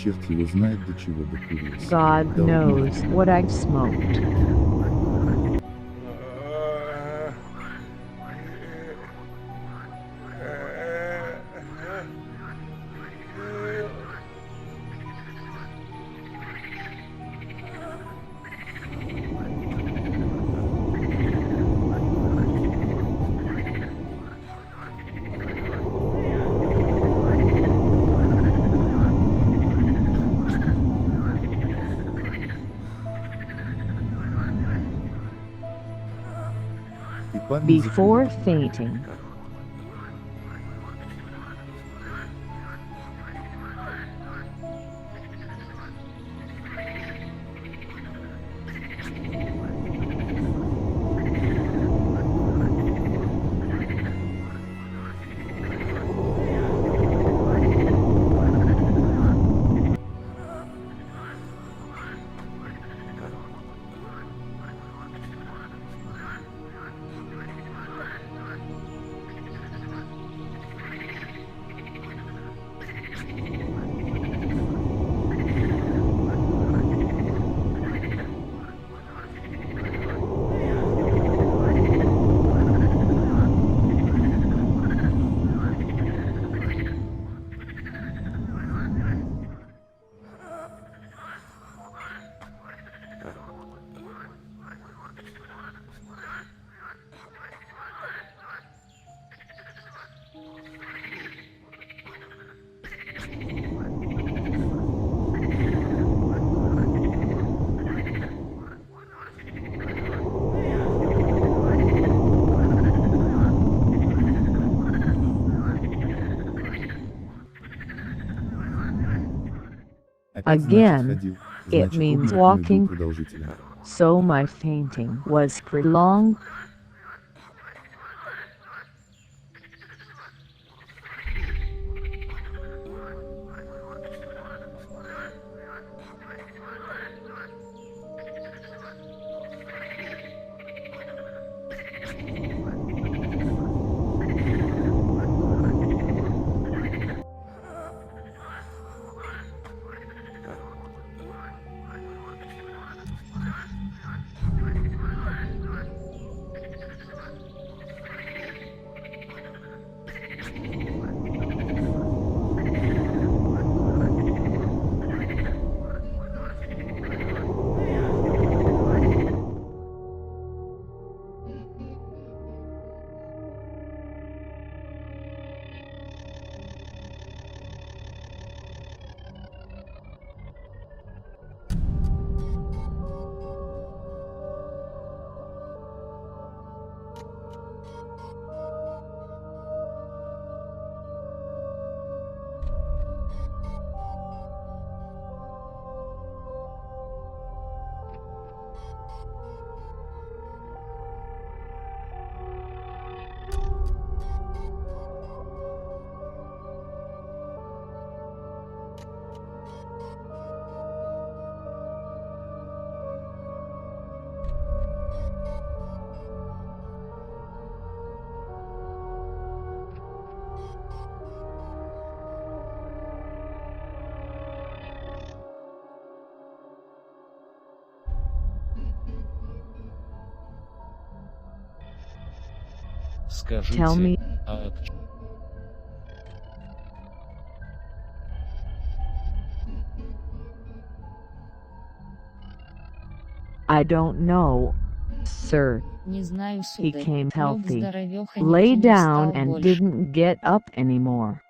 Черт его знает, до чего докурился. God knows what I've smoked. Before fainting. Again, it means walking, so my fainting was prolonged. Tell me. I don't know, sir. He came healthy, lay down and didn't get up anymore.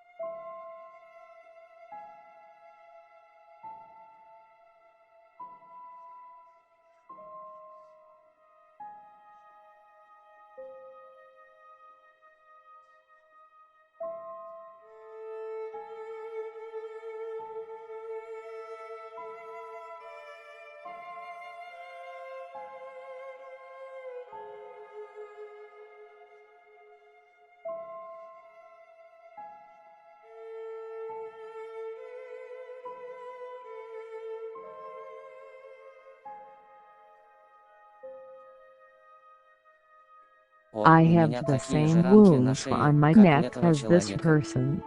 I have the same wounds on my neck as this person.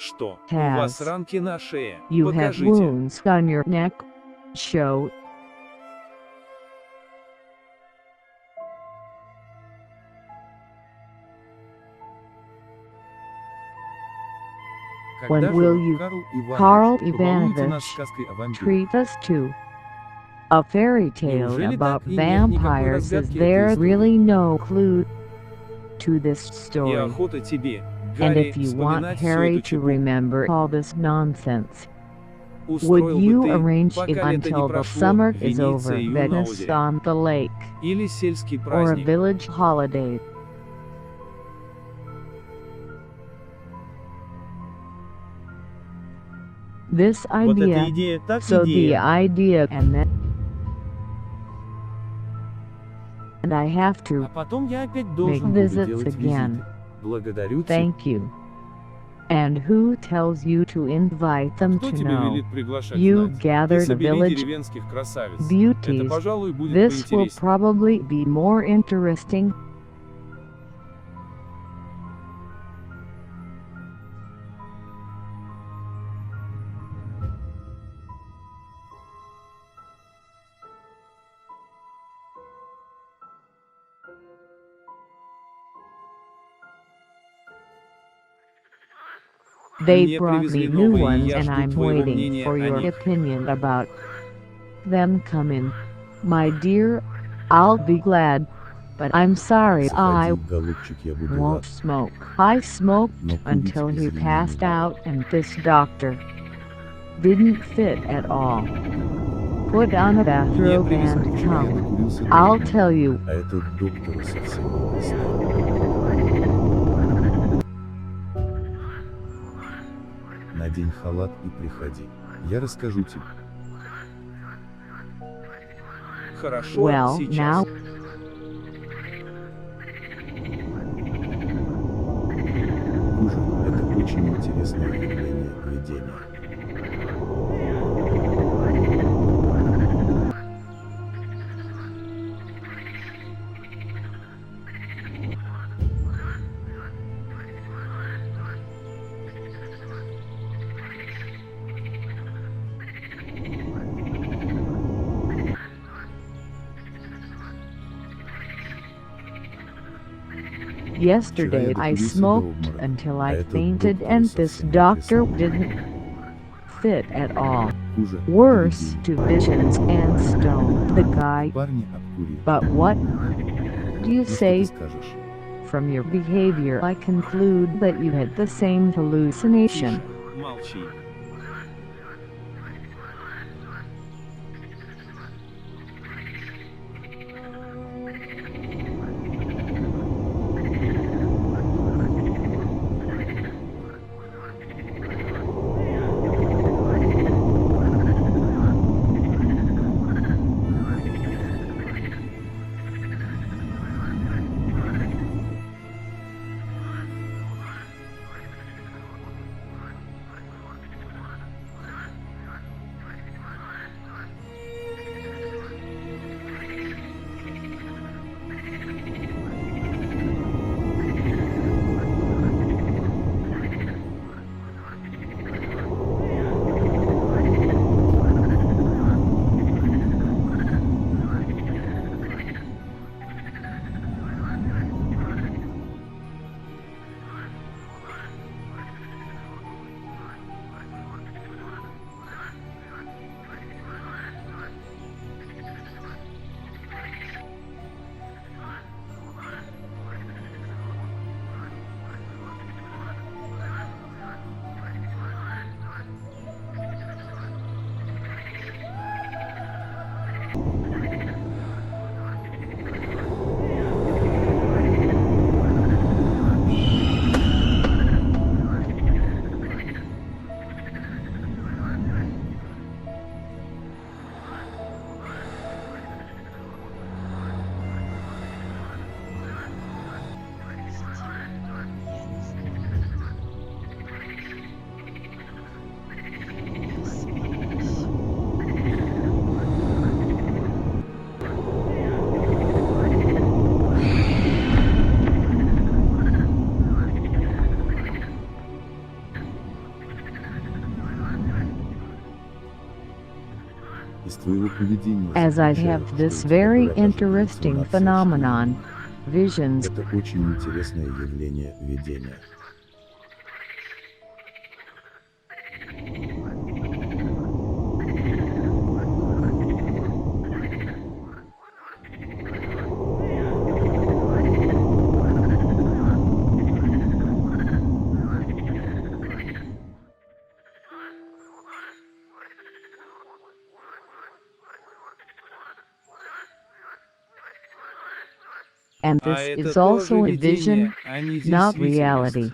Что? У Has. вас ранки на шее. You have Покажите. wounds on your neck. Show. When Когда will же you, Карл Karl побалуете нас Ivanovich, сказкой о вампирах? treat us to a fairy tale Неужели about так и нет никакой vampires? Is разгадки there этой истории? really no clue to this И story? охота тебе, And Гарри, if you want вспоминать всю Harry эту to чепуху. remember all this nonsense, would Устроил бы you ты, arrange it пока лето не until the прошло, summer is Венеция over, и на Venice озере? on the lake, Или сельский or a праздник? village holiday? This Вот эта idea, идея, так so the идея. idea, and I have А to потом я опять make должен буду visits делать again. визиты. Благодарю тебя. Thank you. And who tells you to invite them Кто to тебе know? велит приглашать You знать? gather Ты the собери village деревенских красавиц. Это, beauties. пожалуй, будет This will поинтереснее. probably be more interesting. They Мне brought me привезли new новые, и ones я and жду I'm твоего waiting мнения for о your них. opinion about them. Come in. My dear, I'll be glad, but I'm sorry I Заходи, голубчик, я буду won't рад. smoke. I smoked Но курить until he извини passed не out and this doctor didn't fit at all. Put on a bathrobe привезли. and Вчера я come. докурился до I'll дна, tell you. а этот доктора совсем не пристал. Надень халат и приходи. Я расскажу тебе. Хорошо, Well, сейчас. now Ужин – это очень интересное явление поведения. yesterday I smoked until I fainted and this doctor didn't fit at all. Хуже Worse поведение. to visions and stone the guy. Парни обкурил. But what do you Ну что say? ты скажешь? From your behavior I conclude that you had the same hallucination. Тише, молчи. Из твоего поведения as I заключаю, have что this у тебя very была даже interesting галлюцинация, phenomenon, visions. Это очень интересное явление видения. And А this это is also тоже a vision, видение, а не not действительность. reality.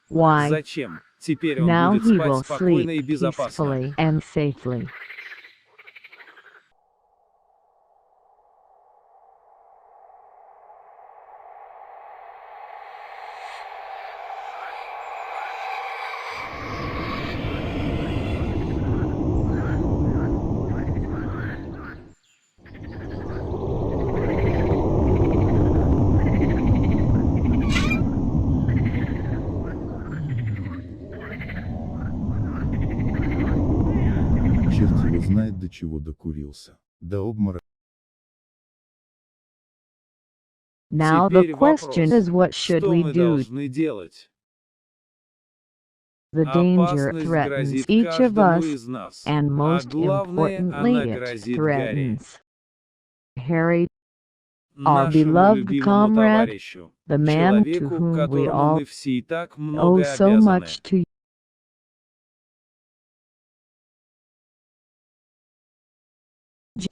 Why? Зачем? Теперь он Now будет he спать will спокойно и sleep безопасно. peacefully and safely. Черт его знает, до чего докурился. До обморока. Now the Теперь question вопрос, is, what should что we мы do? должны делать? The danger Опасность threatens грозит each of каждому us, из нас, and а most главное, она importantly, it грозит Гарри, threatens Harry, our нашему beloved любимому comrade, товарищу, the man to человеку, whom we которому all мы все и так owe много so обязаны. much to.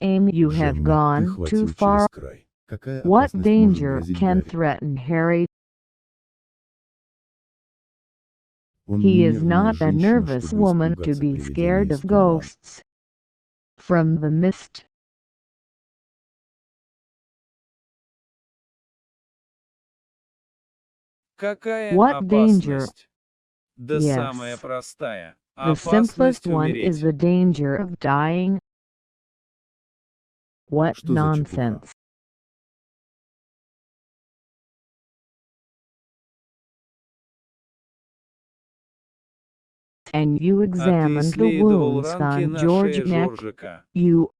James, you have Джемми, ты gone too хватил far. через край. Какая What опасность может danger грозить can Гарри? threaten Harry? Он He не is нервная not a женщина, nervous чтобы woman to испугаться be привидения scared из of тумана. ghosts from the mist. Какая What danger? опасность? Да Yes. самая простая. The Опасность simplest one is умереть. the danger of dying. What Что за чепуха? nonsense. And you А ты examined the исследовал wounds ранки on на George шее neck. Жоржика. You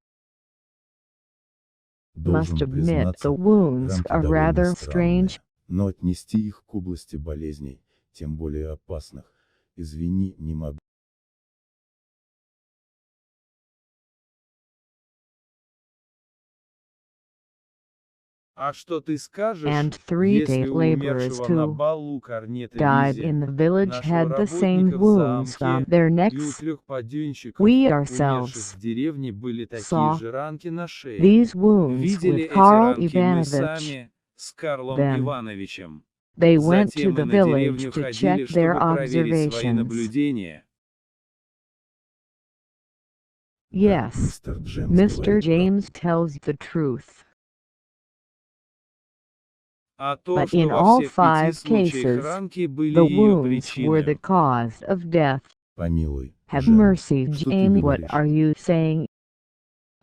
must Должен admit the признаться, wounds ранки are довольно rather strange. странные, но отнести их к области болезней, тем более опасных, извини, не могу. А что ты скажешь, And 3 если day у laborers умершего на who балу корнета died Визе, in the village нашего had the same работника в wounds on замке, their и у necks? 3 паденщиков, We умерших ourselves в деревне, были такие saw же ранки на шее? these wounds Видели with эти Karl ранки мы Ivanovich. сами, с Карлом Then Ивановичем. they went to Затем мы the на village деревню to ходили, check their чтобы проверить свои observations. наблюдения. Да, Yes, мистер Джемс Mr. говорит правду. James tells the truth. А то, But что in во all всех 5 5 случаях cases, ранки были the ее wounds were the причиной. cause of death. Помилуй, Have Джемми, mercy, что ты Jamie, what говоришь? are you saying?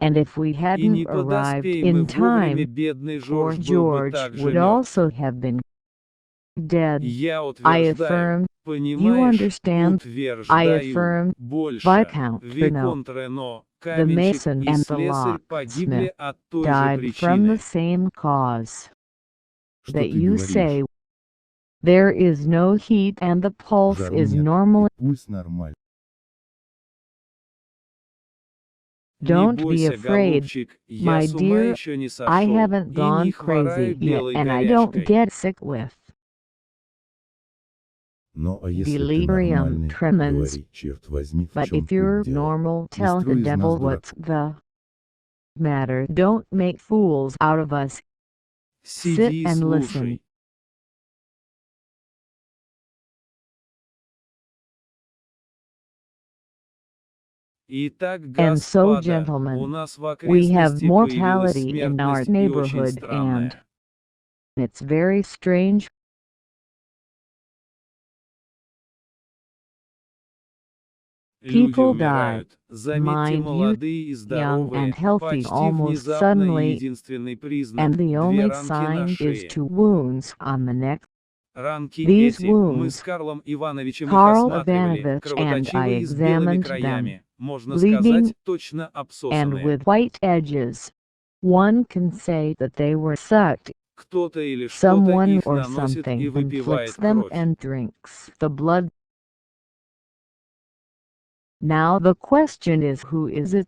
And if we И hadn't не arrived подоспей мы in вовремя, time, бедный poor Жорж был бы George так же would мертв. also have been dead. Я I утверждаю, affirm, you понимаешь, understand, I утверждаю, affirm, больше, Viscount Renault, Виконт Рено, the каменщик mason и and the слесарь погибли locksmith от той же died from the причины. same cause. Что That ты you говоришь? say, there is no heat and the pulse Жару is нет, normal. и пульс нормальный. Не Don't be бойся, afraid, голубчик, я my с ума dear, еще не I сошел, haven't и не gone хвораю crazy yet, белой and I don't горячкой. get sick with Но а если ты delirium нормальный, tremens. говори, черт возьми, в But чем if you're тут дело? normal, Не tell the строй из нас devil дурака. what's the matter. Don't make fools out of us. Sit Сиди и and слушай. listen. Итак, And so, господа, у gentlemen, нас в we have окрестности появилась mortality in our смертность и очень neighborhood, странная. and it's very strange. Люди People умирают, заметьте, mind you, молодые и young здоровые, and healthy почти almost внезапно, и suddenly, единственный признак and the – две only ранки на sign is шее. 2 wounds on the neck. Ранки These эти, мы с wounds, Карлом Ивановичем их Carl осматривали, Ivanovich and I кровоточивые с белыми examined them, краями, можно bleeding, сказать, точно and обсосанные. with white edges. One can say that they were sucked. Кто-то или что-то Someone их or наносит и something выпивает inflicts them кровь. and drinks the blood. Now the question is, who is it?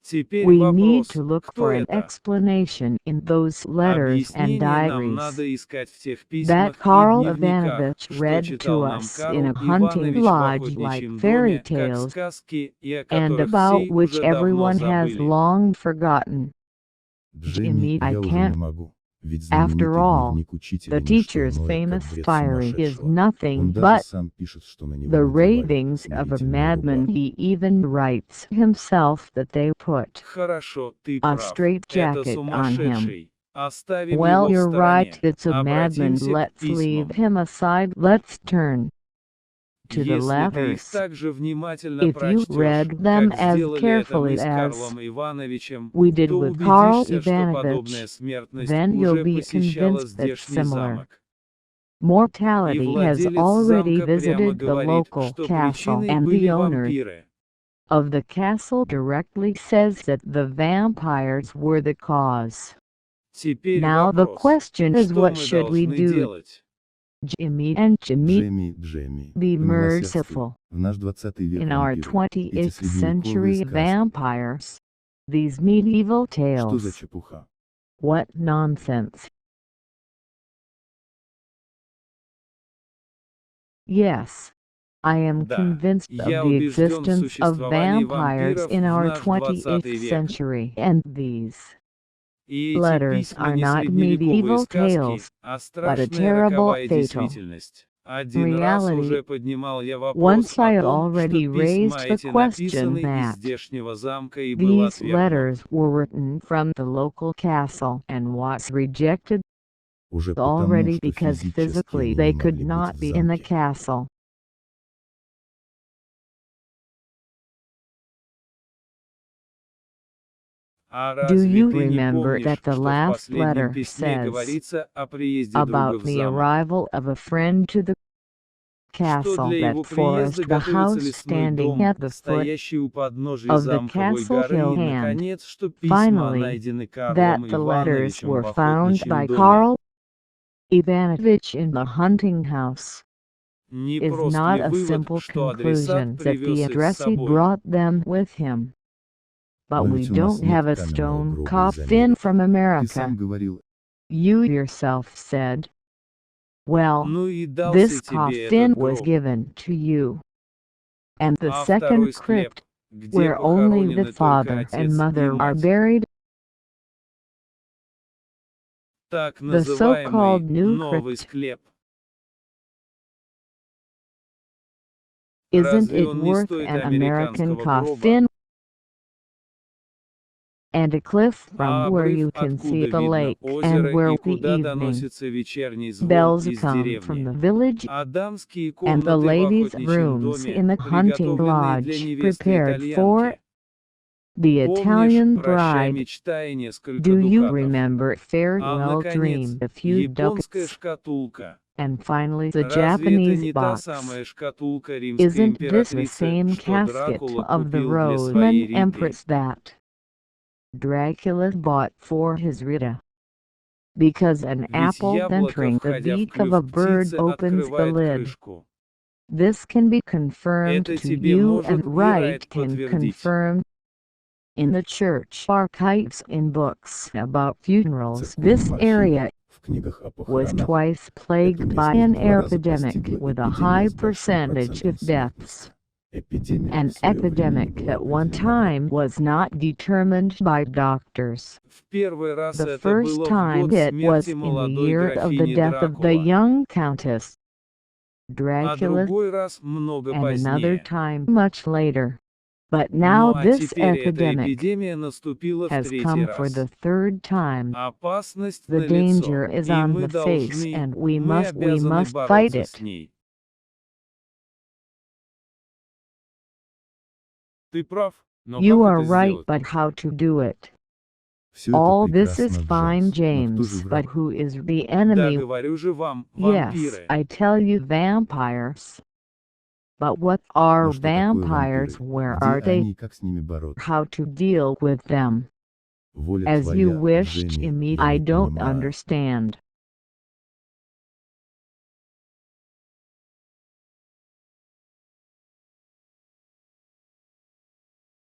Теперь We need вопрос, to look кто for an это? explanation in those letters and Объяснение нам diaries надо искать в тех that письмах и Carl дневниках, Ivanovich что read читал to нам us Карл in a hunting Иванович в lodge like охотничьем fairy доме, как tales, сказки, и о and которых about все which уже давно everyone has забыли. long forgotten. Джемми, I я уже can't. не могу. Ведь After знаменитый all, дневник учителя the не что teacher's иное, famous как бред diary is сумасшедшего. nothing Он даже but сам пишет, что на него the надевали ravings of a смирительную madman. рубаху. He even writes himself that they put Хорошо, ты a прав. Это straitjacket on him. сумасшедший. Оставим Well, его в you're right, стороне. it's a madman. Обратимся к Let's leave письмам. him aside. Let's turn to the Если ты их letters. так же внимательно If you прочтешь, read them как as сделали это carefully мы с as Карлом Ивановичем, we did то with Carl убедишься, что подобная Ivanovich, смертность then you'll уже be посещала convinced that здешний similar замок. И mortality has владелец already замка прямо visited the говорит, local что castle, причиной and были the owner вампиры. of the castle directly says that the vampires were the cause. Теперь Now the вопрос, question is, что what мы should we должны do? делать? Jimmy and Jimmy, Джемми, be помилосердствуй. merciful. В наш 20 век In our вампиры, эти 20th средневековые century сказки. vampires, these medieval Что за tales, чепуха? what nonsense. Yes, I am Да, convinced of я the убежден в existence of существовании vampires вампиров in в our наш 20 20th век. century, and these И эти letters письма are не not средневековые medieval сказки, tales, а but a страшная terrible роковая fatal действительность. Один раз reality. уже поднимал я вопрос Once I о том, что already письма raised the эти question написаны из that здешнего замка и был these отвергнут. letters were written from the local castle and was rejected Уже потому, already что because физически physically они they не could могли not быть в be in the замке. castle. А Do разве you ты не remember помнишь, that the что в last последнем letter письме says говорится о приезде друга about в the замок? arrival of a friend to the Что castle, для его that forest, приезда the готовится house лесной standing дом, at the foot стоящий у подножия of the замковой castle горы, hill, и, and наконец, что письма finally, найдены that Карлом the letters Ивановичем were в found охотничьем by доме. Carl Ivanovich in the hunting house. Не Is прост not ли a вывод, simple что адресат conclusion that the привез их с addressee собой? brought them with him. But Но we ведь у нас don't have нет a каменного stone гроба из coffin Америки. from Ты America. сам говорил, You yourself said. Well, Ну и дался this тебе coffin этот was гроб. given to you. And the А second второй склеп, crypt, где where only the похоронены только father and отец и mother are мать. buried, Так the so-called называемый new новый crypt. склеп. Isn't Разве it он не worth стоит an American американского гроба? coffin? And a cliff А from where обрыв, you can see откуда the видно lake, озеро and where и the куда evening доносится вечерний звон bells из come from the деревни. village, А дамские and the комнаты в ladies' охотничьем rooms доме, in the hunting приготовленные для lodge невесты prepared for итальянки. the Помнишь, Italian прощай, bride. мечта и несколько Do you дукатов. remember А, farewell наконец, dream, a few японская ducats, шкатулка. and finally the Разве это Japanese не та box? самая шкатулка римской Isn't this the императрицы, same что casket Дракула of the купил для своей Roman Риты? empress that Dracula bought for his Rita? Because an Ведь apple яблоко, entering the входя в beak of клюв a bird птицы, opens the открывает lid. крышку. This can be confirmed Это to тебе you, может and и Wright Райт can подтвердить. confirm. In the church archives in books about funerals, церковном this архиве, area в книгах о was похоронах, twice эту plagued by местность an 2 раза epidemic постигла with a эпидемия high с большим percentage процентом of deaths. смертности. An epidemic at one time was not determined by doctors. В первый раз The это first было в time год it was смерти in the молодой year of the графини death of the Дракула, young Countess а Dracula, другой раз много and another позднее. time much later. But Ну now а this теперь эта epidemic эпидемия наступила в has третий come for раз. the third time. Опасность The налицо, danger is и on мы the face, должны, and we мы must обязаны fight бороться it. с ней. Ты прав, но You как are это right, сделать? but how to do it? Все это All this is прекрасно, fine, Джеймс, но кто же James, but враг? who is the Да enemy? говорю же вам, Yes, вампиры. I tell you, vampires. But what are Но что такое vampires? вампиры? Where Где are they? они и как с ними бороться? How to deal with them? Воля As you твоя, wished, Дженни, immediately. я I не don't понимаю. understand.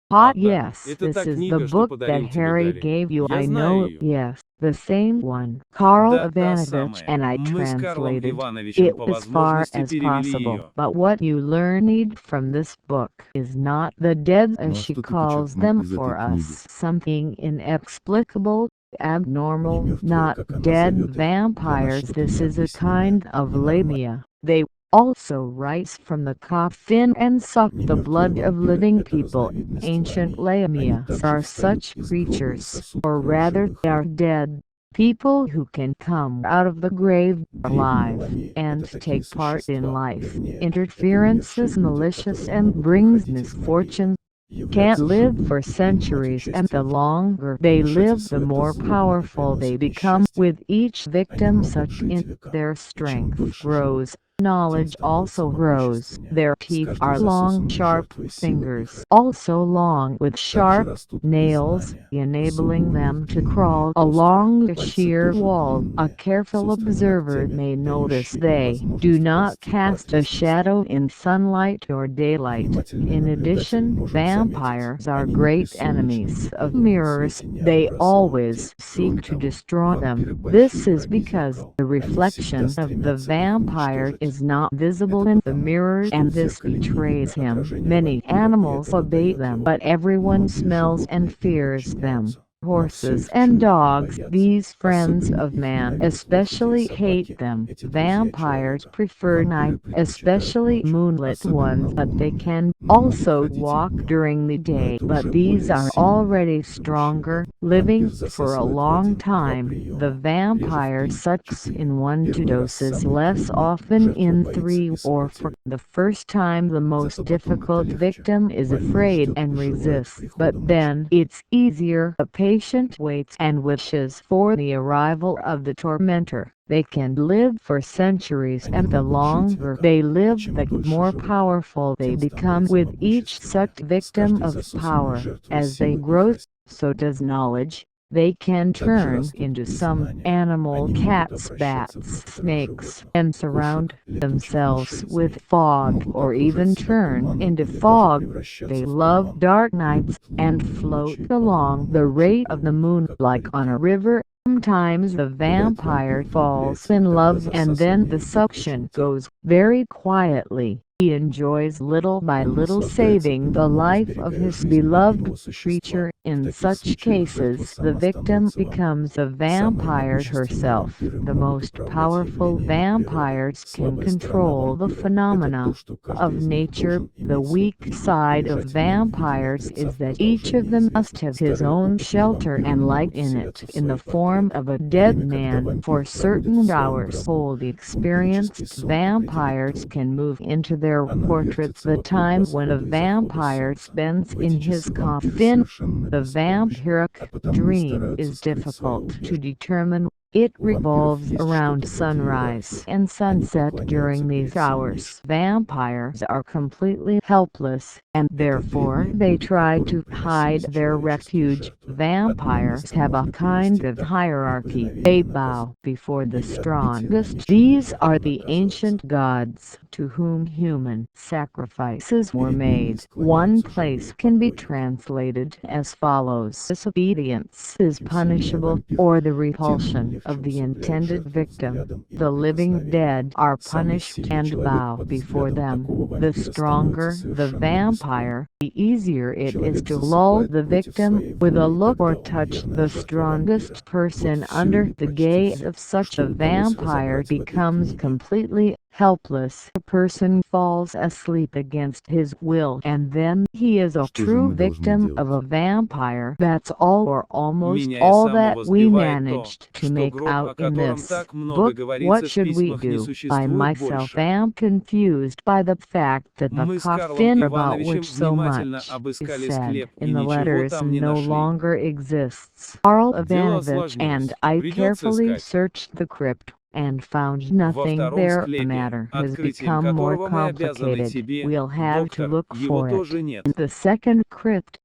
А, да, Yes, это this та is the книга, что book that подарил тебе Harry Гарри. gave you. Я I знаю know, ее. yes, the same one. Karl Да, та Ivanovich, самая. and I Мы с Карлом translated Ивановичем it по as far возможности as перевели possible. ее. But what you learned from this book is not the dead, Ну as а she что ты calls почерпнул them из этой for книги? us. Something inexplicable, Не abnormal, мертвые, not как она dead зовет их, для vampires. нас что-то This is a необъяснимое, kind of ненормальное. lamia. They also rise from the coffin and suck Не the мертвые blood of вампиры — living это people. разновидность Ancient тварей. Они lamias также are встают such из гроба и creatures, сосут or кровь rather живых. they are dead. People who can come out of the grave Древние alive ламии — and это такие take part in существа, life. вернее, это Interference умершие is люди, malicious которые не and могут brings выходить из могил, misfortune. Can't являться live живыми for и принимать centuries, and участие the в longer they live, вмешательство the это more злобно и powerful they приносит become. несчастье. With each Они victim, могут such жить in веками, their и чем strength дольше живут, grows. тем Knowledge становятся also grows. могущественнее. Their С teeth каждой are long, засосанной sharp жертвой сила fingers, их also long with также sharp растут и nails, знания. enabling Зубы у them них to длинные, crawl острые, along a пальцы sheer тоже wall. A длинные, с careful острыми observer ногтями, may notice дающие им they do возможность not ползти cast по a отвесным shadow скалам. in sunlight or daylight. Внимательный In наблюдатель addition, может заметить, vampires are они не great прессуют enemies ничего of в лунном mirrors. свете, не They отбрасывают always тень. seek Кроме to того, destroy them. вампиры This большие is враги because зеркал. the Они reflection всегда of the стремятся их vampire уничтожить. is not visible Это in the потому, mirror, что and в this зеркале не betrays видно him. отражения Many вампира, и animals это obey дает them, его. but everyone Многие smells животные and им fears them. подчиняются. Но все Horses их and чуть-чуть dogs, боятся. these friends Особенно of их man, ненавидят лошади и especially собаки, hate them. эти друзья Vampires человека. prefer night, Вампиры предпочитают especially ночь, moonlit особенно ones, but they лунную. can Могут also ходить и walk днем, during the но day. это But уже these более are сильные already живущие stronger, там. living Вампир for a засасывает в long один-два time. приема, The реже в vampire 3-4. sucks in 1 to Первый раз doses, самый less трудный, often жертва in боится 3 и or 4. сопротивляется. The first time the most Зато потом это difficult легче. victim is Больной afraid ждет and и желает resists, прихода but ночи. then it's easier. The patient waits and wishes for the arrival of the tormentor. They can live for centuries, Они and the могут жить longer веками, they и live, чем the дольше more живут, powerful they тем become. становятся With each such могущественнее. С victim каждой of засосанной power, жертвой as they сила grow, их растет. so does knowledge. They can Также turn растут into и some знания. animal, Они могут cats, обращаться в bats, некоторых snakes, животных, and кошек, surround летучих themselves мышей, with змей, fog, могут or окружать even себя turn туманом into или даже fog. превращаться They в love туман, dark любят nights and лунные float ночи, along the по-моему, rate лучше of the плавать, moon как по like on реке. a river. Sometimes the Бывает, vampire вампир falls влюбляется, in когда love, and then засасанный the им гибкий suction желтик. goes very quietly. He enjoys little by Он little наслаждается saving the потом, life of сберегая his жизнь beloved любимого существа. creature. В In таких such случаях жертва cases, the сама victim становится вампиром. becomes a Самые vampire могущественные herself. вампиры The могут most управлять powerful явлениями природы. vampires can Слабая сторона control the вампира — это phenomena то, что of каждый из них nature. должен The иметь свой weak приют side и of жать в нем виде vampires мертвеца is в that each of продолжение them must известного. have his Старые own опытные shelter вампиры and light могут in it, вселяться в in the свои form портреты. of a dead Время, когда man. вампир For проводит в certain своем hours, гробу, whole the вампирический experienced сон определить vampires трудно. can move into their Оно portraits. вертится The вокруг time when a восхода и захода vampire солнца. spends В in эти his часы вампир coffin, совершенно the беспомощен, vampiric а потому и dream стараются is скрыть свое difficult to убежище. determine. It У вампиров revolves есть around что-то вроде sunrise иерархии. and Они sunset преклоняются during перед these hours. сильнейшим. Vampires are completely helpless, and Это therefore древние they боги, try которым to приносились hide their человеческие refuge. жертвы. Одно Vampires место have a можно kind принести of так, hierarchy. неповиновение They наказано. bow before the Или отбытие на strongest. ничего These нельзя are the наказываться. ancient gods to whom human sacrifices were Перед ними made. One склоняются place живые can be потоки. translated as follows: disobedience is Чем сильнее punishable, вампир, or the тем repulsion менее of the цепляя intended жертву victim. взглядом или The living прикосновением. dead are Самый punished сильный and человек bow под before взглядом them. такого The вампира stronger становится the совершенно бесполым. vampire, the easier it is Человек to lull засыпает the против victim своей with a воли, и look or тогда он touch. верная The жертва вампира. strongest person Вот всё under и the почти gaze всё, of such что a удалось vampire разобрать в этой becomes книге. completely helpless. A person falls asleep against his will, and then he is a Что же true мы должны victim of a делать? vampire. That's all or almost Меня и all самого that we сбивает то, managed to что make гроб, out о in котором this так много book. What говорится в should we письмах, не do? I существует myself больше. am confused by the fact that the Мы с Карлом coffin about Ивановичем which so внимательно much is обыскали said склеп и in the ничего letters там не no нашли. longer exists. Karl Дело Ivanovich and осложнилось. I Придется carefully искать. searched the crypt and found Во nothing втором there. The склепе, matter has открытием become more которого мы обязаны complicated. тебе, We'll have to доктор, look его for it. тоже нет. In the second crypt,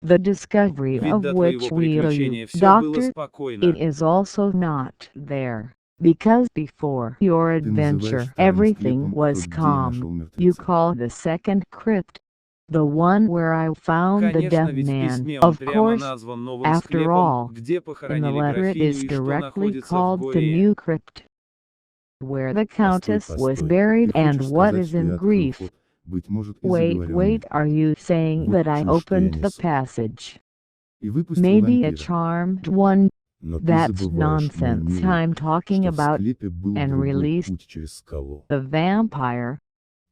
the discovery Ведь of до which твоего we owe you, приключения все было doctor, it спокойно. is also not there. Because before your Ты называешь adventure, вторым everything склепом was тот, где я нашел calm. You мертвеца. call the second crypt the one where I found the Конечно, dead ведь в man. письме он Of прямо course, назван новым after склепом, all, где in the похоронили letter it графиню is и что directly находится в called the горе. new crypt, where the Постой, countess was постой. buried Ты and хочешь what сказать, is что я in открыл grief. ход, быть может, и Wait, заговоренный? are you saying Вот that I чушь, что я opened the несу. passage? И выпустил Maybe a вампира. charmed one? Но ты That's забываешь, мой nonsense. милый, I'm talking что в about склепе был and другой released путь через скалу. the vampire.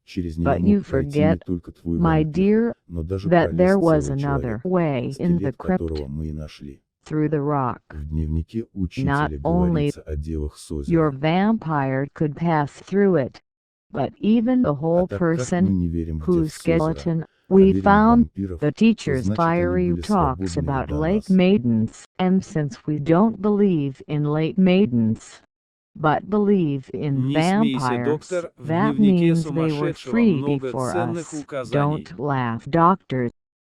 Через него But you мог пройти не forget, только твой my вампир, dear, но даже that there пролез was целый another человек, way in the скелет которого crypt мы и нашли. through the rock. В дневнике Not учителя only говорится о девах с your озера. vampire could pass through it, but even the А whole так как мы person не верим в whose дев с озера, skeleton а we верим в found, вампиров, the то teacher's значит они fiery были talks свободны и about до lake нас. maidens, and since we don't believe in lake maidens, but believe in Не смейся, vampires, доктор, в that дневнике means they were сумасшедшего free много before ценных us. указаний. Don't laugh, doctor.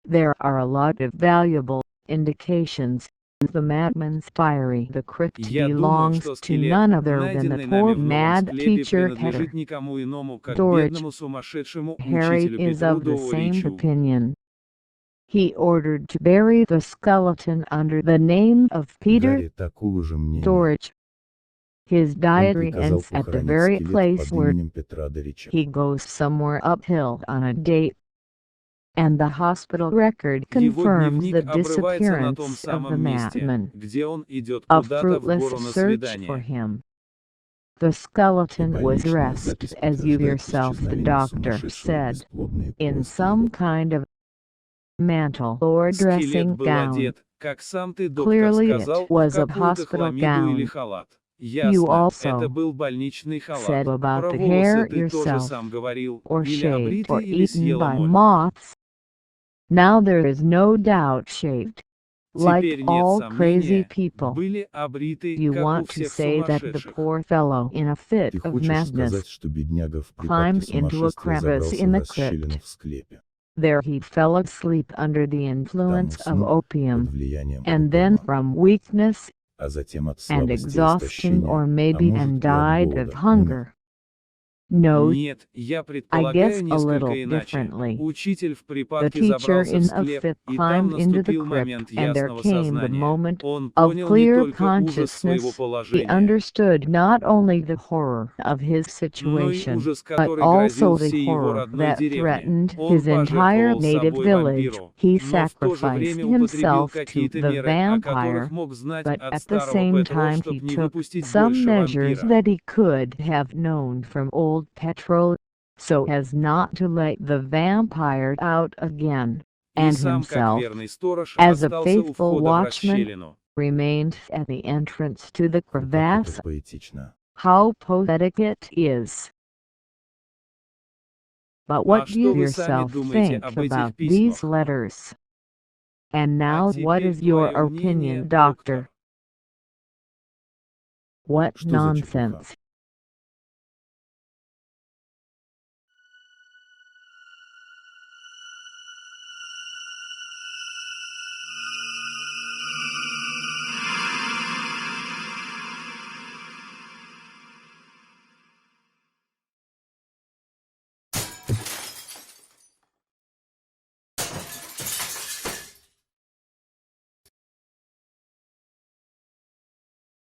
There are a lot of valuable indications. The madman's fiery. The crypt Я думаю, belongs что to скелет, none other than the найденный poor нами в новом mad склепе, teacher Petter. принадлежит никому иному, как Dorich. бедному сумасшедшему Harry учителю is Петру of the same Доричу. opinion. He ordered to bury the skeleton under the name of Peter Гарри такого же мнения. Dorich. His Он diary приказал ends at the похоронить very скелет place под where именем Петра Дорича. he goes somewhere uphill on a date. And the hospital record Его confirms дневник the обрывается на том disappearance of the самом месте, madman. где он идет A куда-то в fruitless гору на search for свидание. him. The skeleton И was больничная dressed, запись as you подтверждает yourself, the исчезновение doctor, сумасшедшего said, бесплодные in поиски some его. kind of mantle or Скелет dressing был gown. одет, как сам ты, доктор, Clearly сказал, it в was a какую-то hospital хламиду или gown. халат. You Ясно, это also был больничный халат. said about Про the волосы hair ты тоже yourself, сам говорил. or Или shaved, or обритый, или eaten съела by моль. moths. Now there is no doubt shaved. Like Теперь нет all crazy сомнения, people, были обриты, you как у want to всех say that the сумасшедших. poor fellow, in a fit Ты of хочешь madness, сказать, что бедняга в climbed припадке into a сумасшествия crevice забрался in в the расщелину crypt. в склепе. There he fell asleep under the Там influence of уснул под opium, влиянием and then опиума, from weakness а затем от and слабости и exhaustion, истощения, or а maybe может and и от died голода, of умер. hunger. No, Нет, я I guess предполагаю a little несколько иначе. differently. Учитель в The припадке teacher забрался в in a склеп, fit и там climbed into the наступил crypt, момент and there ясного came the сознания. moment Он of понял не clear только ужас своего consciousness. He положения, understood not only the horror of his но и situation, ужас, but который also грозил the всей его horror родной that деревне. threatened Он his entire пожертвовал native собой village. вампиру, He но в то же sacrificed время употребил himself to какие-то the меры, о которых vampire, мог знать but от at the старого same Петро, time чтоб he не took выпустить some больше measures вампира. that he could have known from old Petro, so as not to let the vampire out again, И and сам, как himself, верный сторож, as a остался у faithful входа в watchman, расщелину. remained at the entrance to the Как это crevasse. поэтично. How poetic it is! But what А do что you вы сами yourself думаете think об этих about these письмах? letters? And А now what теперь is your твое мнение, opinion, doctor? доктор. What Что за чепуха? nonsense!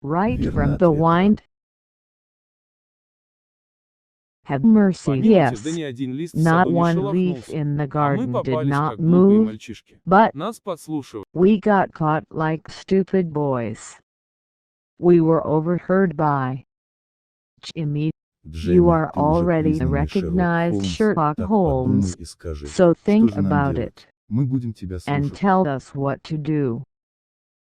right Верно from the ответ. wind. Have mercy, Помилуйте, yes. да ни один лист в Not саду не one leaf шелохнулся. in the А мы garden did попались, not как глупые move, мальчишки. but Нас подслушивают. we got caught like stupid boys. We were overheard by Jimmy. Джемми, You are ты уже already a признанный recognized Шерлок Sherlock Холмс, так подумай Holmes, и скажи, so что think же нам about делать? it Мы будем тебя and слушать. tell us what to do.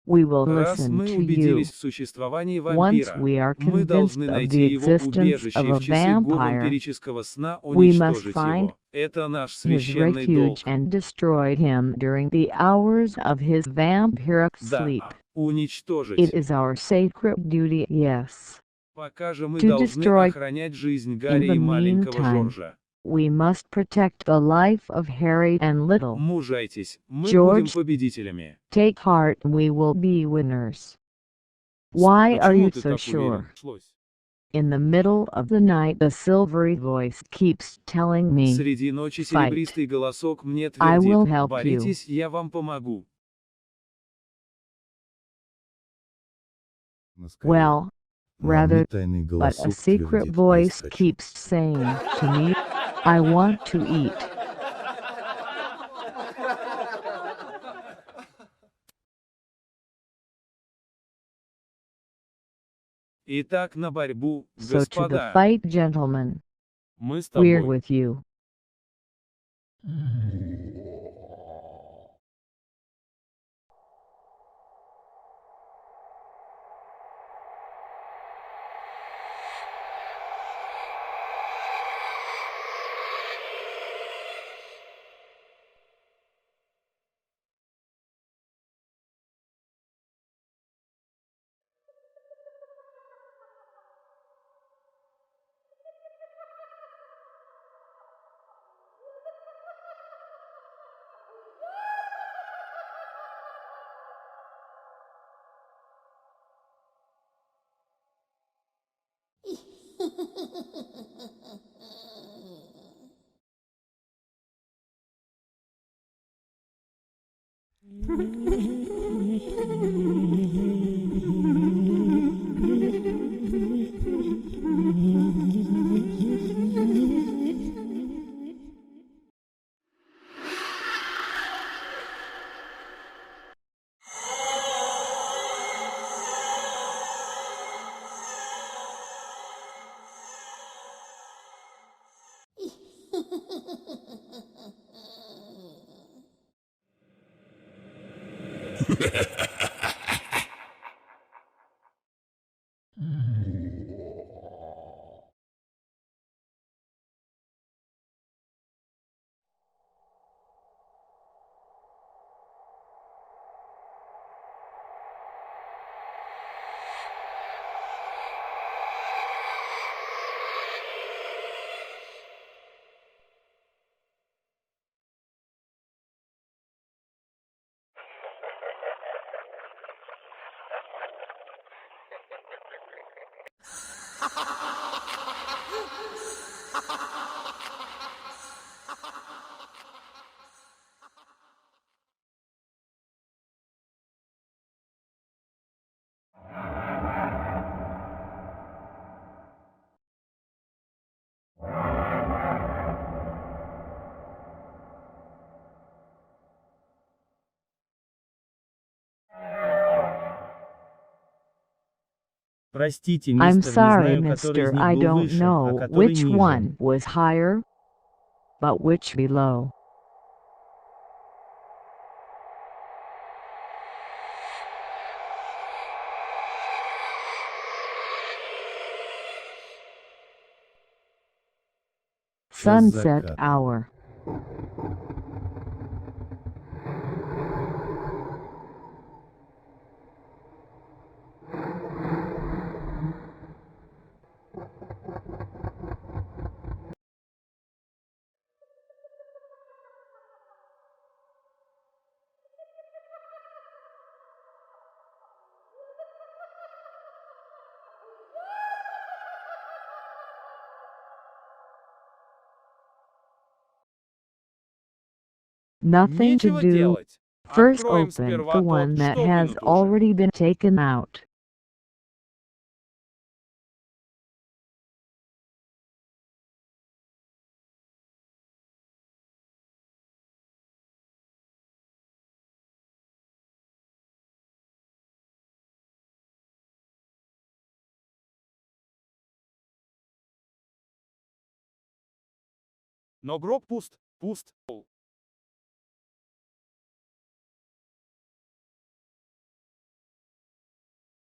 We will Раз listen мы to you. убедились в существовании Once вампира, we are мы convinced должны of найти the его existence убежище of и a в часы vampire, вампирического сна we must уничтожить find его. Это наш his священный refuge долг. and destroy him during the hours of his vampiric Да, sleep. It уничтожить. is our sacred duty, yes. Пока же мы To должны destroy. охранять жизнь In Гарри the и маленького meantime, Жоржа. we must protect the life of Harry and Little. Мужайтесь, мы будем George, победителями. take heart, we will be winners. Why are Почему you ты so так sure? уверен? In the middle of the night, a silvery voice keeps telling me, Среди ночи fight. серебристый голосок мне I will твердит: help you. боритесь, я вам помогу. Но скорее, Well, но rather, мне тайный but a голосок secret твердит, voice есть хочу. keeps saying to me, I want to eat. Итак, на борьбу, So to the господа. fight, gentlemen. Мы с We're тобой. with you. Простите, I'm мистер, не sorry, знаю, который из mister, них I был don't выше, а know который which ниже. one was higher, but which below. Sunset заката. hour. Nothing to Нечего do. делать. First Откроем open сперва the тот, one that что has вынут уже. already been taken out. Но гроб пуст, пуст.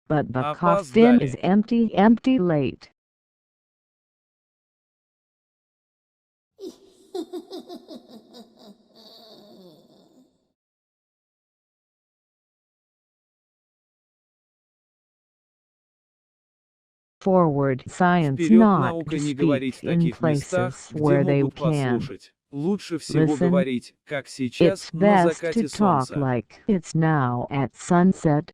But the coffin is empty, empty late. Forward science Вперед, not наука, to не говорить в speak in таких местах, places где where they могут can. послушать. Лучше всего Listen, говорить, как сейчас, It's на best закате to talk солнца. like it's now at sunset.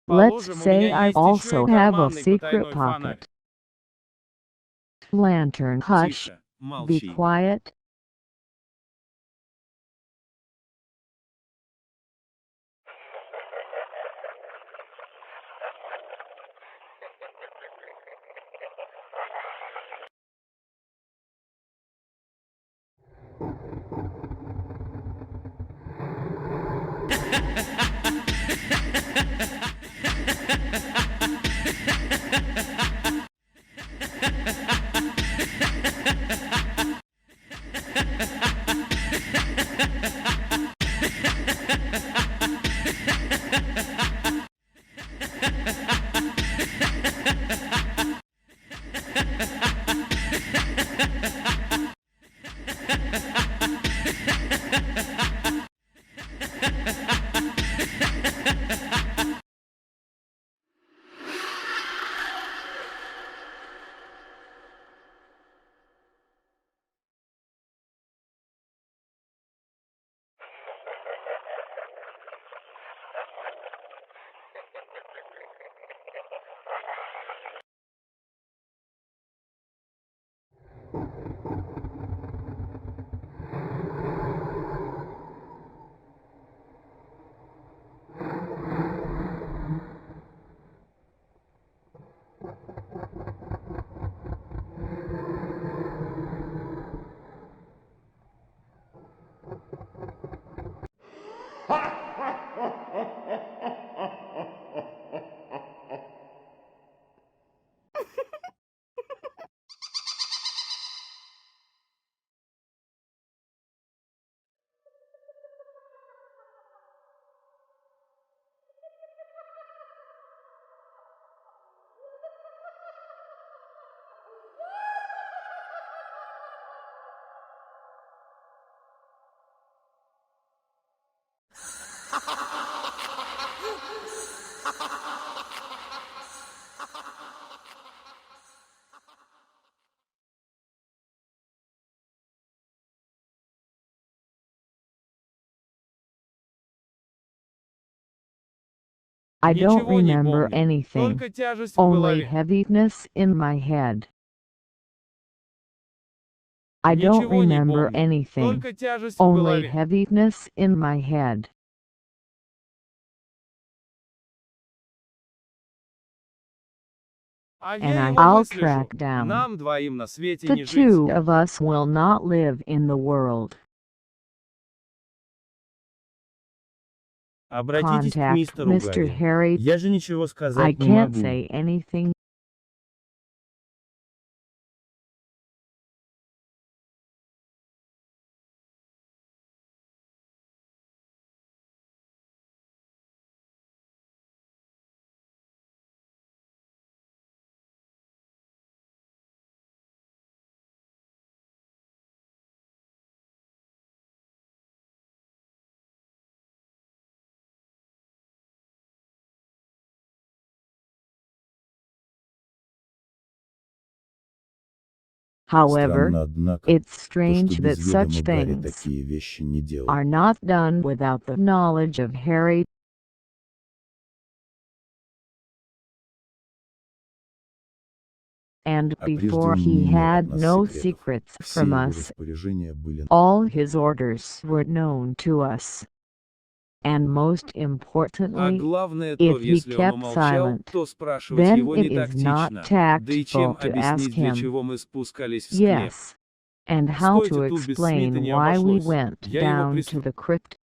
Let's say I also have a secret pocket. Lantern, hush, Тише, be молчи. quiet. I don't Ничего не remember помню, anything, только тяжесть в only голове. heaviness in my head. I don't Ничего не remember помню, anything, только тяжесть в only голове. heaviness in my head. А And я его I'll выслежу. track down. Нам двоим на свете The не жить. two of us will not live in the world. Обратитесь к Contact мистеру Mr. Гарри. Harry. Я же ничего I сказать не can't могу. say anything. However, Странно, однако, it's то, strange что that без ведома such Гарри things такие вещи не делал. are not done without the knowledge of Harry. And А прежде before он не he имел от had нас no секретов. secrets Все from его us, распоряжения были all his orders were known to us. And most А importantly, главное if то, he если он kept умолчал, silent, то спрашивать then его it не is not тактично. Да и чем tactful to ask объяснить, для him, чего мы спускались в склеп? yes, and how to Стойте, тут без Смита explain не why we обошлось. went Я его down to пристрелил. the crypt.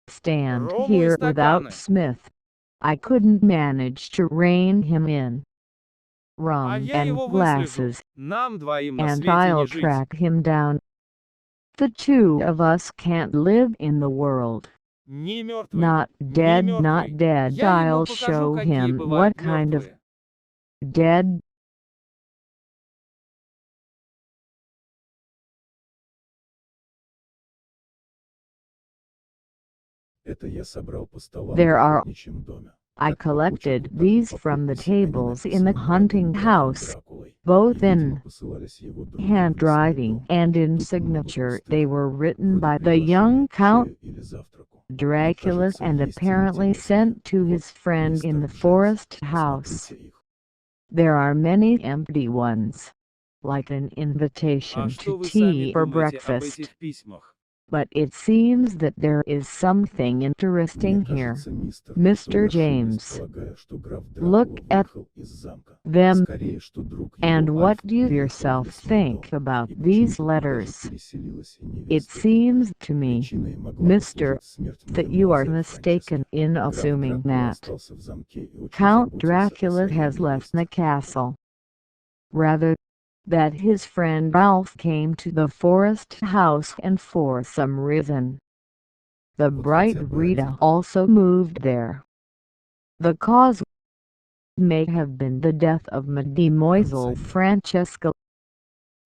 Stand Рому и here without стаканы. Smith. I couldn't manage to rein him in. А Rum я and его выслежу. glasses, Нам двоим на and свете I'll не жить. track him down. The two of us can't live in the world. Не мертвый, Not не dead, мертвый. not dead. Я ему I'll покажу, show какие him бывают what kind of мертвые. dead. Это я собрал по столам в There are. охотничьем доме. I Как по кучам, collected так и these по from the подписи, они tables in the написаны hunting молодым графом house, Дракулой. both И, видимо, in посылались его другу в handwriting лесной дом. and in Тут много signature. пустых, They were written вроде by the приглашения young к Count чаю или завтраку. И, Dracula кажется, and есть и apparently интересные. sent to Вот, his friend in мистер the Джемс, forest house. посмотрите их. There are many empty ones, like an А invitation что to вы сами tea or думаете об breakfast. этих письмах? But it seems that there is something Мне interesting here. кажется, мистер, Mr. что вы ошиблись, James, полагая, что граф look Дракула at выехал из замка. them, Скорее, что друг and его what Альф do you приехал в yourself лесной think дом, about и these почему-то туда же letters? переселилась и It невеста Рита. seems to me, Причиной могла Mr., послужить смерть that you are мадемуазель mistaken Франчески. in Граф assuming Дракула that остался в замке и очень Count заботился о Dracula своей has left the невесте. castle. Rather, that his friend Ralph came to the forest house and for some reason. The Вот bright хотя бы Rita один. also moved there. The cause may have been the death of Mademoiselle Конца нет. Francesca.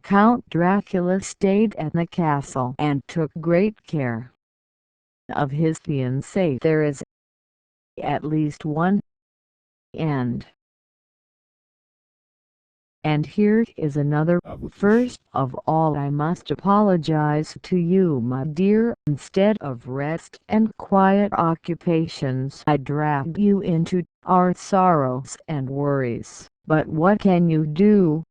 Count Dracula stayed at the castle and took great care of his fiancée. There is at least one end. And here is another. А вот First of all, I must apologize to you, my dear. Instead of rest and quiet occupations, I dragged you into our sorrows and worries. But what can you do?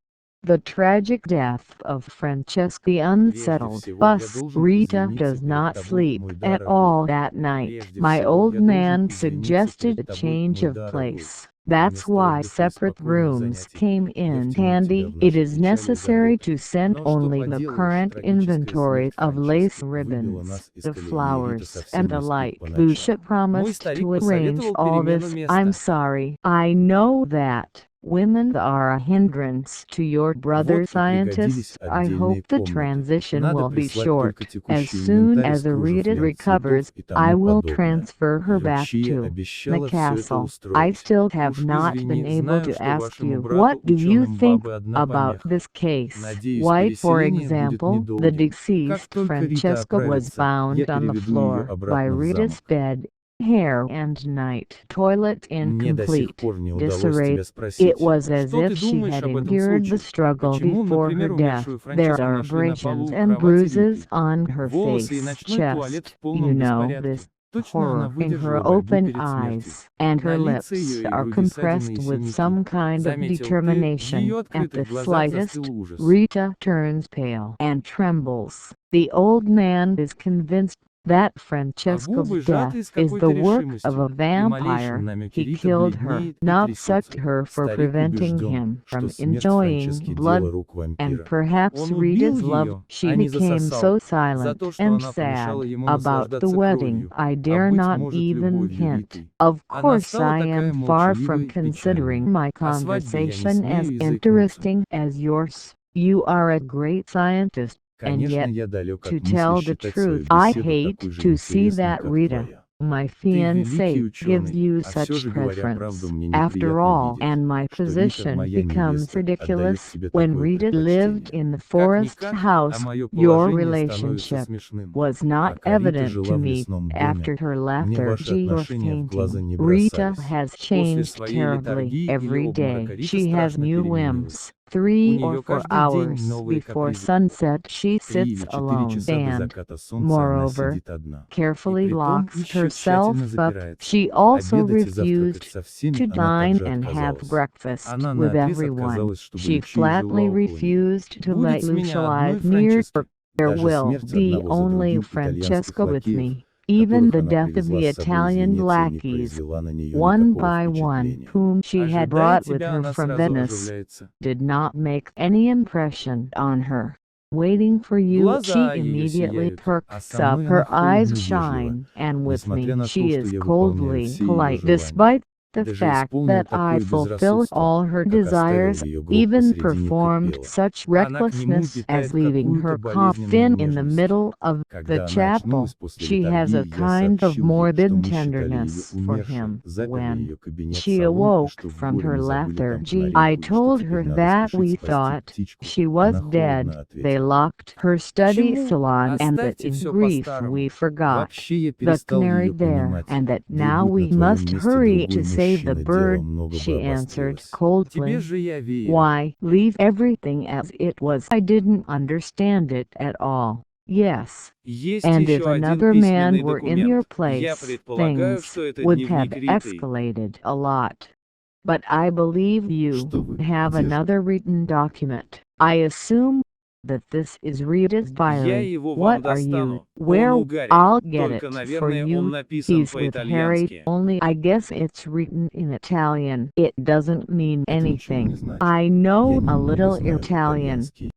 The tragic death of Francesca, the unsettled bus. Rita does not sleep at all that night. My old man suggested a change of place. That's why separate rooms came in handy. It is necessary to send only the current inventory of lace ribbons, the flowers, and the like. Lucia promised to arrange all this. I'm sorry. I know that women are a hindrance to your brother scientist. I hope the transition will be short. As soon as Rita recovers, I will transfer her back to the castle. I still have not been able to ask you, what do you think about this case? Why, for example, the deceased Francesca was found on the floor by Rita's bed, hair and night, toilet in Мне до сих complete пор не удалось disarray. тебя спросить, It was as Что ты if she думаешь had об этом endured the случае? struggle Почему, before her например, death. умершую There Франческу are нашли на полу abrasions в and кровати bruises Риты? on her Волосы и face, ночной туалет в chest. полном You know беспорядке. this Точно она horror in выдержала her борьбу open перед смертью. eyes, and her На lips лице ее и are груди compressed ссадины и with синяки. some kind of Заметил ты, в determination. ее At открытых the глазах slightest, застыл ужас. Rita turns pale and trembles. The old man is convinced that А Francesca's губы death сжаты с is какой-то the work of решимостью, a и vampire. малейшем намеке He Рита killed her, бледнеет и not трясется. sucked her for Старик preventing убежден, him что from смерть enjoying Франчески blood, дело рук and вампира. perhaps Он убил Rita's love. ее, She а не became засосал, so за silent то, что and она помешала sad ему about the наслаждаться wedding. кровью, I а dare быть not может even любовью hint. Риты. Of Она course, стала I такая am far молчаливой from и печальной. considering my О свадьбе я не conversation as смею языкнуться. interesting as yours. You are a great scientist, and Конечно, yet, я далек to от мысли tell the считать свою truth, I беседу hate такой же to see интересной, that как Rita, твоя. my Ты великий fiancée, gives ученый, you а все such же, говоря preference. правду, мне After неприятно all, видеть, and my что Рита, position моя becomes невеста, отдает ridiculous. тебе When такое Rita lived предпочтение. in the forest Как-никак, а house, мое your положение становится relationship смешным. was А not Карита evident жила to в me лесном доме. after her Мне ваши lethargy or отношения в глаза fainting. не Rita бросались. has После changed своей terribly летаргии или every обморока day. Рита She has страшно new переменилась. whims, 3 У or неё 4 каждый день hours новые before капризы. sunset she 3 или sits 4 alone часа до and, заката солнца она moreover, сидит одна. И carefully притом locks еще herself тщательно up. запирается. She also Обедать и завтракать refused со всеми to она dine также and have отказалась. breakfast Она with наотрез everyone. отказалась, чтобы She Лючия жила flatly около нее. refused to Будет let с меня Lucia одной live near her. Франчески. There Даже will смерть be одного за only другим итальянских Francesca with лакеев, me. Even которых the она death of привезла the с собой из Italian Венеции, не lackeys, произвела на нее one никакого by one, впечатления. whom she had Ожидая brought with тебя, her она from сразу Venice, оживляется. did not make any impression on her. Waiting for you, Глаза she её immediately сияют, а perks со up, мной her она eyes холодно вежлива, shine, and with несмотря me на she то, что is я выполняю coldly все её polite, желания. despite the Даже fact исполнил that I такое fulfill безрассудство, all her как оставил desires, её гроб even посредине performed капеллы. such Она к нему recklessness питает as leaving her какую-то болезненную coffin in the нежность. middle of the Когда она chapel. очнулась после She has a литургии, я kind of сообщил ей, что morbid мы считали её tenderness for умершей, him. заперли When её кабинет she салон, и awoke что в from горе her мы забыли там lethargy, канарейку, I и что told теперь her надо that спешить we спасти thought птичку. she was Она холодно dead. They ответила: locked her К study чему? salon, and that Оставьте in всё grief по-старому. we forgot вообще я the перестал canary её there, понимать. and that Ей now будь на we твоём must месте hurry другой to save the мужчина, дело bird, много бы she answered обострилось. Тебе coldly. же я верю. Why, leave everything as it was? I didn't understand it at all. Yes. Есть And if еще один another man письменный were in your документ. Я place, предполагаю, things что это would have дневник Риты. escalated a lot. But I believe you Что вы? have Где же? another written document. I assume that this is Rita's Я diary. его вам What are you? достану. Он Where? у Гарри. I'll get Только, it for наверное, он you. написан He's with Harry, по-итальянски. only I guess it's written in Italian. It doesn't mean Это ничего не anything. значит. I Я know a немного little знаю Italian. итальянский.